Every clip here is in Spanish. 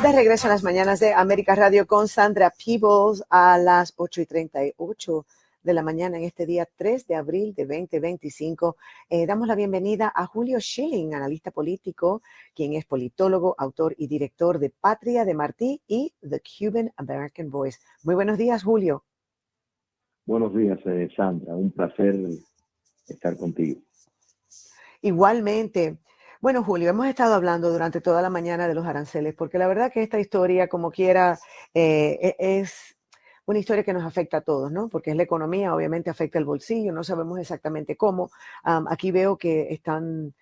De regreso a las mañanas de América Radio con Sandra Peebles a las 8:38 de la mañana en este día 3 de abril de 2025. Damos la bienvenida a Julio Schilling, analista político, quien es politólogo, autor y director de Patria de Martí y The Cuban American Voice. Muy buenos días, Julio. Buenos días, Sandra. Un placer estar contigo. Igualmente. Bueno, Julio, hemos estado hablando durante toda la mañana de los aranceles, porque la verdad que esta historia, como quiera, es una historia que nos afecta a todos, ¿no? Porque es la economía, obviamente afecta el bolsillo, no sabemos exactamente cómo. Aquí veo que están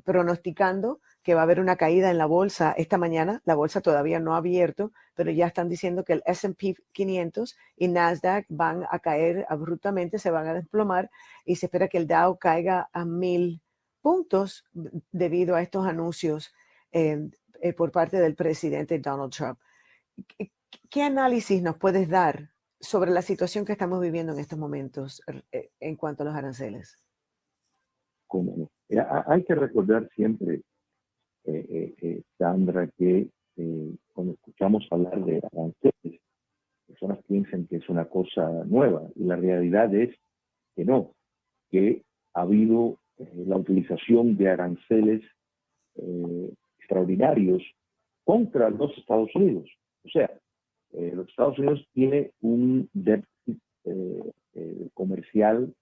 pronosticando que va a haber una caída en la bolsa esta mañana. La bolsa todavía no ha abierto, pero ya están diciendo que el S&P 500 y Nasdaq van a caer abruptamente, se van a desplomar y se espera que el Dow caiga a 1000 puntos debido a estos anuncios por parte del presidente Donald Trump. ¿Qué análisis nos puedes dar sobre la situación que estamos viviendo en estos momentos en cuanto a los aranceles? Hay que recordar siempre, Sandra, que cuando escuchamos hablar de aranceles, personas piensan que es una cosa nueva y la realidad es que no, que ha habido la utilización de aranceles extraordinarios contra los Estados Unidos. O sea, los Estados Unidos tiene un déficit comercial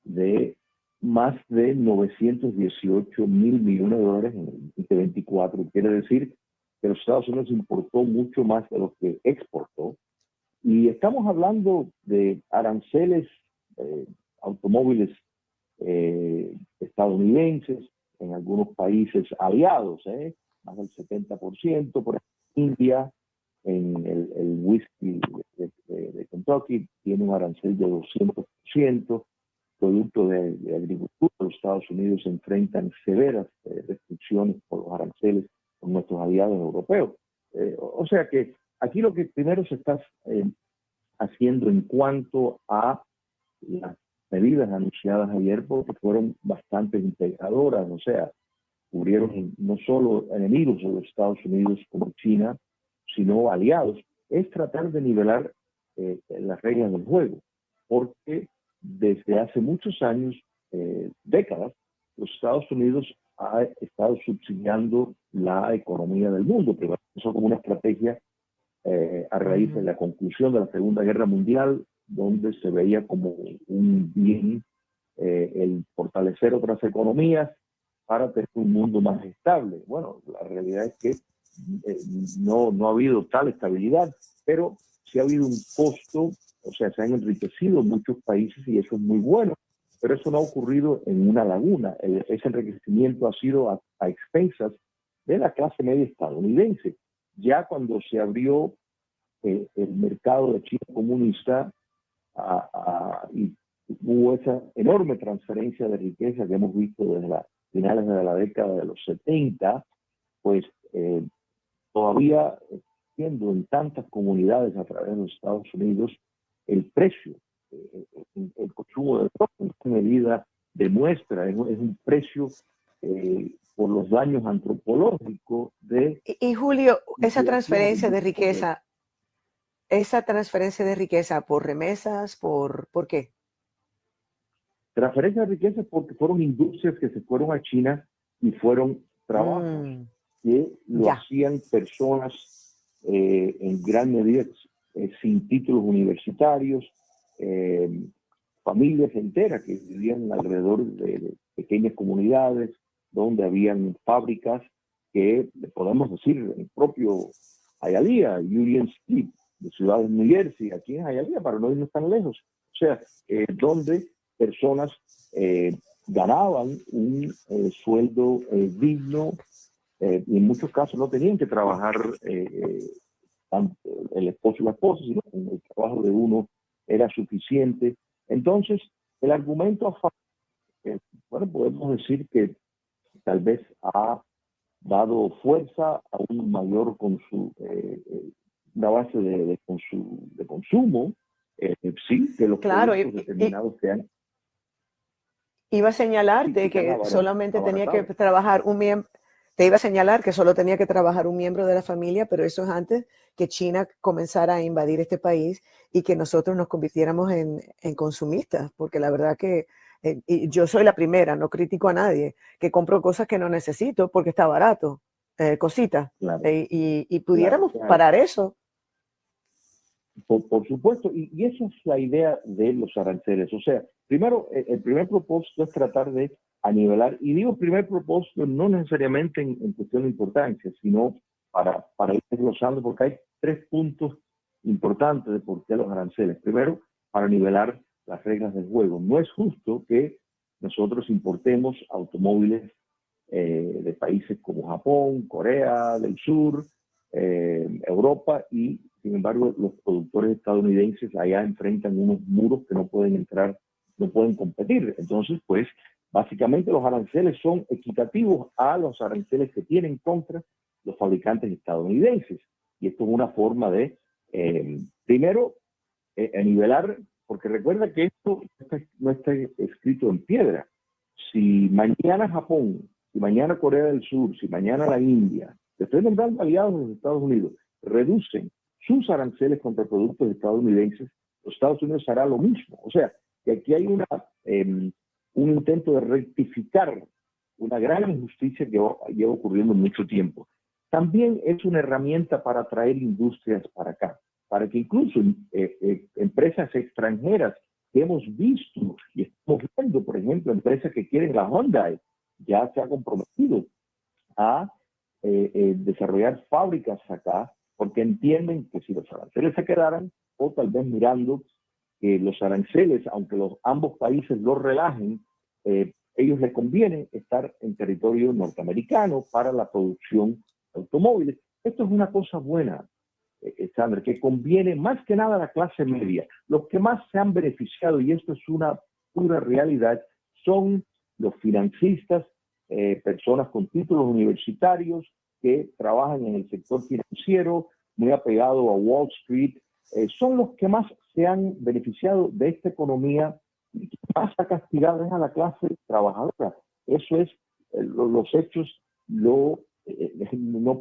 de más de 918 mil millones de dólares en el 2024. Quiere decir que los Estados Unidos importó mucho más de lo que exportó. Y estamos hablando de aranceles automóviles estadounidenses, en algunos países aliados, más del 70%, por ejemplo, India, en el whisky de Kentucky, tiene un arancel de 200%, producto de agricultura. Los Estados Unidos se enfrentan severas restricciones por los aranceles con nuestros aliados europeos. O sea que aquí lo que primero se está haciendo en cuanto a las medidas anunciadas ayer, porque fueron bastante integradoras, o sea, cubrieron no solo enemigos de los Estados Unidos como China, sino aliados, es tratar de nivelar las reglas del juego, porque desde hace muchos años, décadas, los Estados Unidos ha estado subsidiando la economía del mundo, pero eso como una estrategia a raíz de la conclusión de la Segunda Guerra Mundial, donde se veía como un bien el fortalecer otras economías para tener un mundo más estable. Bueno, la realidad es que no ha habido tal estabilidad, pero sí ha habido un costo, o sea, se han enriquecido muchos países y eso es muy bueno, pero eso no ha ocurrido en una laguna. Ese enriquecimiento ha sido a expensas de la clase media estadounidense. Ya cuando se abrió el mercado de China comunista y hubo esa enorme transferencia de riqueza que hemos visto desde las finales de la década de los 70, pues todavía siendo en tantas comunidades a través de los Estados Unidos, el precio, el consumo de drogas en esta medida demuestra, es un precio por los daños antropológicos de... Y Julio, esa transferencia de riqueza por remesas, ¿por qué? Transferencia de riqueza porque fueron industrias que se fueron a China y fueron trabajos que lo hacían personas en gran medida sin títulos universitarios, familias enteras que vivían alrededor de pequeñas comunidades donde habían fábricas que, podemos decir, el propio Hialeah, Union Street, de Ciudad de New Jersey, aquí en Hialeah, para no irnos tan lejos. O sea, donde personas ganaban un sueldo digno y en muchos casos no tenían que trabajar tanto el esposo y la esposa, sino que el trabajo de uno era suficiente. Entonces, el argumento a favor, bueno, podemos decir que tal vez ha dado fuerza a un mayor una base de consumo, sí, que los productos determinados sean. Iba a señalarte que solamente tenía que trabajar un miembro. Te iba a señalar que solo tenía que trabajar un miembro de la familia, pero eso es antes que China comenzara a invadir este país y que nosotros nos convirtiéramos en consumistas, porque la verdad que y yo soy la primera, no critico a nadie, que compro cosas que no necesito porque está barato, cositas, Claro, y claro. pudiéramos parar eso. Por supuesto, y esa es la idea de los aranceles. O sea, primero, el primer propósito es tratar de anivelar, y digo primer propósito no necesariamente en cuestión de importancia, sino para ir desglosando, porque hay tres puntos importantes de por qué los aranceles. Primero, para nivelar las reglas del juego. No es justo que nosotros importemos automóviles de países como Japón, Corea del Sur, Europa, y sin embargo los productores estadounidenses allá enfrentan unos muros que no pueden entrar, no pueden competir. Entonces, pues, básicamente los aranceles son equitativos a los aranceles que tienen contra los fabricantes estadounidenses. Y esto es una forma de, primero, nivelar, porque recuerda que esto no está escrito en piedra. Si mañana Japón, si mañana Corea del Sur, si mañana la India, estoy nombrando aliados de los Estados Unidos, reducen sus aranceles contra productos estadounidenses, los Estados Unidos hará lo mismo. O sea, que aquí hay un intento de rectificar una gran injusticia que lleva ocurriendo mucho tiempo. También es una herramienta para atraer industrias para acá, para que incluso empresas extranjeras que hemos visto y estamos viendo, por ejemplo, empresas que quieren la Hyundai, ya se ha comprometido a desarrollar fábricas acá, porque entienden que si los aranceles se quedaran, o tal vez mirando que los aranceles, aunque ambos países los relajen, ellos les conviene estar en territorio norteamericano para la producción de automóviles. Esto es una cosa buena, Sandra, que conviene más que nada a la clase media. Los que más se han beneficiado, y esto es una pura realidad, son los financistas, personas con títulos universitarios que trabajan en el sector financiero, muy apegado a Wall Street, son los que más se han beneficiado de esta economía y que más ha castigado es a la clase trabajadora. Eso es, los hechos no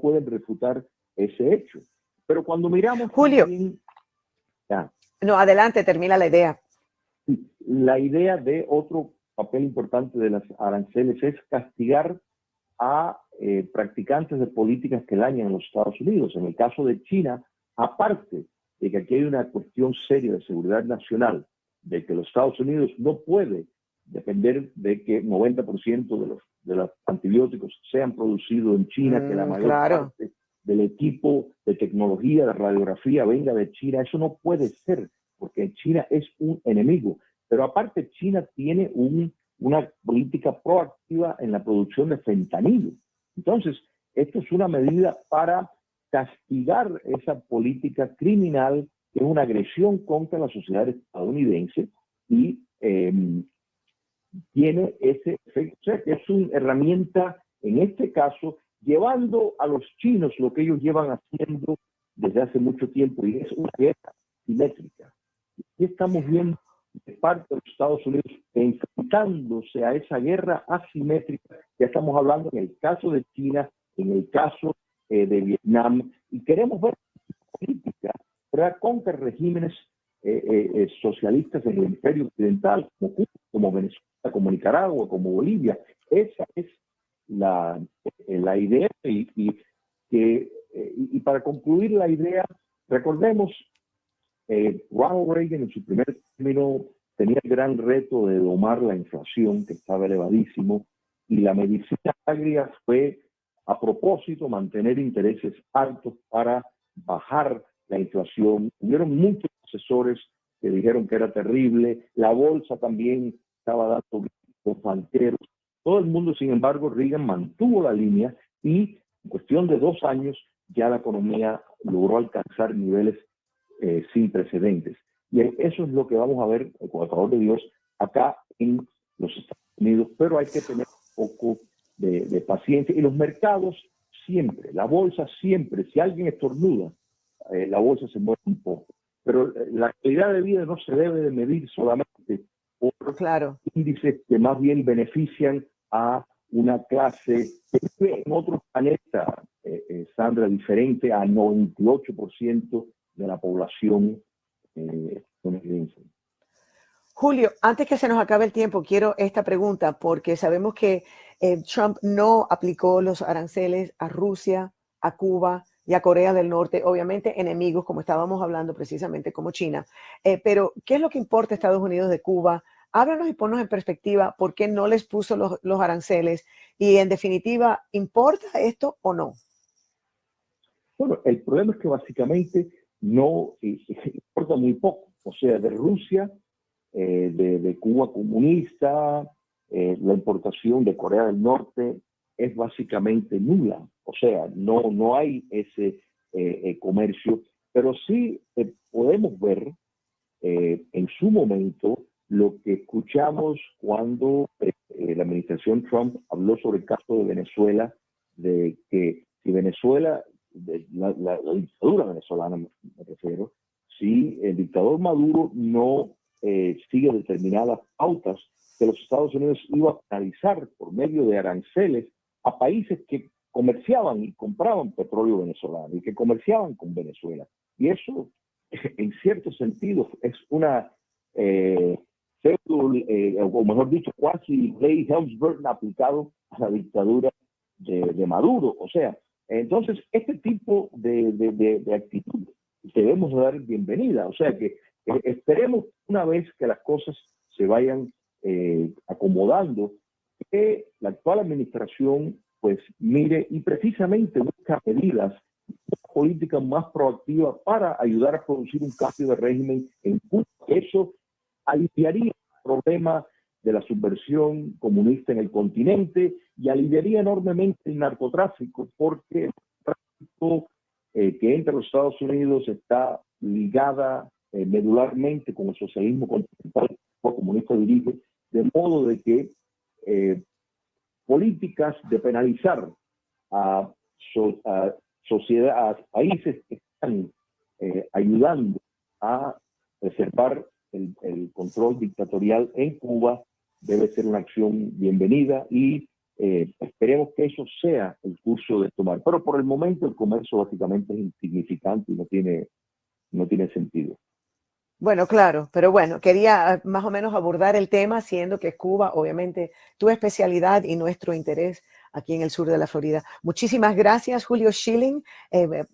pueden refutar ese hecho. Pero cuando miramos Julio, también, ya, no, adelante, termina la idea. la idea de otro papel importante de las aranceles es castigar a practicantes de políticas que dañan a los Estados Unidos. En el caso de China, aparte de que aquí hay una cuestión seria de seguridad nacional, de que los Estados Unidos no puede depender de que 90% de los antibióticos sean producidos en China, que la mayor Claro. parte del equipo de tecnología, de radiografía venga de China. Eso no puede ser, porque China es un enemigo. Pero aparte, China tiene una política proactiva en la producción de fentanilo. Entonces, esto es una medida para castigar esa política criminal, que es una agresión contra la sociedad estadounidense, y tiene ese efecto. O sea, que es una herramienta, en este caso, llevando a los chinos lo que ellos llevan haciendo desde hace mucho tiempo, y es una guerra simétrica. Y estamos viendo de parte de los Estados Unidos enfrentándose a esa guerra asimétrica. Ya estamos hablando en el caso de China, en el caso de Vietnam, y queremos ver política contra regímenes socialistas en el hemisferio occidental, como Cuba, como Venezuela, como Nicaragua, como Bolivia. Esa es la idea, y para concluir la idea, recordemos, Ronald Reagan en su primer término tenía el gran reto de domar la inflación, que estaba elevadísimo, y la medicina agria fue, a propósito, mantener intereses altos para bajar la inflación. Hubieron muchos asesores que dijeron que era terrible, la bolsa también estaba dando gritos, banqueros, todo el mundo. Sin embargo, Reagan mantuvo la línea, y en cuestión de 2 años ya la economía logró alcanzar niveles sin precedentes. Y eso es lo que vamos a ver, con el favor de Dios, acá en los Estados Unidos, pero hay que tener un poco de paciencia. Y los mercados siempre, la bolsa siempre, si alguien estornuda, la bolsa se mueve un poco. Pero la calidad de vida no se debe de medir solamente por Claro. índices que más bien benefician a una clase que vive en otro planeta, Sandra, diferente al 98% de la población estadounidense. Julio, antes que se nos acabe el tiempo, quiero esta pregunta porque sabemos que Trump no aplicó los aranceles a Rusia, a Cuba y a Corea del Norte, obviamente enemigos, como estábamos hablando precisamente, como China. Pero, ¿qué es lo que importa a Estados Unidos de Cuba? Háblanos y ponnos en perspectiva por qué no les puso los aranceles y, en definitiva, ¿importa esto o no? Bueno, el problema es que básicamente no importa muy poco. O sea, de Rusia, de Cuba comunista, la importación de Corea del Norte es básicamente nula. O sea, no hay ese comercio, pero sí podemos ver en su momento lo que escuchamos cuando la administración Trump habló sobre el caso de Venezuela, de que si Venezuela, la dictadura venezolana me refiero, si el dictador Maduro no sigue determinadas pautas, que los Estados Unidos iba a penalizar por medio de aranceles a países que comerciaban y compraban petróleo venezolano y que comerciaban con Venezuela. Y eso, en cierto sentido, es una o mejor dicho, casi ley Helms-Burton aplicado a la dictadura de Maduro. O sea, entonces, este tipo de actitud debemos dar bienvenida. O sea que esperemos una vez que las cosas se vayan acomodando, que la actual administración pues mire y precisamente busca medidas políticas más proactivas para ayudar a producir un cambio de régimen en Cuba. Eso aliviaría el problema de la subversión comunista en el continente y aliviaría enormemente el narcotráfico, porque el tráfico que entra a los Estados Unidos está ligada medularmente con el socialismo continental que el comunista dirige, de modo de que políticas de penalizar a sociedades, a países que están ayudando a preservar el control dictatorial en Cuba debe ser una acción bienvenida y esperemos que eso sea el curso de tomar. Pero por el momento el comercio básicamente es insignificante y no tiene sentido. Bueno, claro, pero bueno, quería más o menos abordar el tema, siendo que es Cuba, obviamente, tu especialidad y nuestro interés aquí en el sur de la Florida. Muchísimas gracias, Julio Schilling,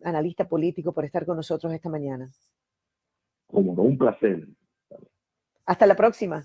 analista político, por estar con nosotros esta mañana. Como no, un placer. Hasta la próxima.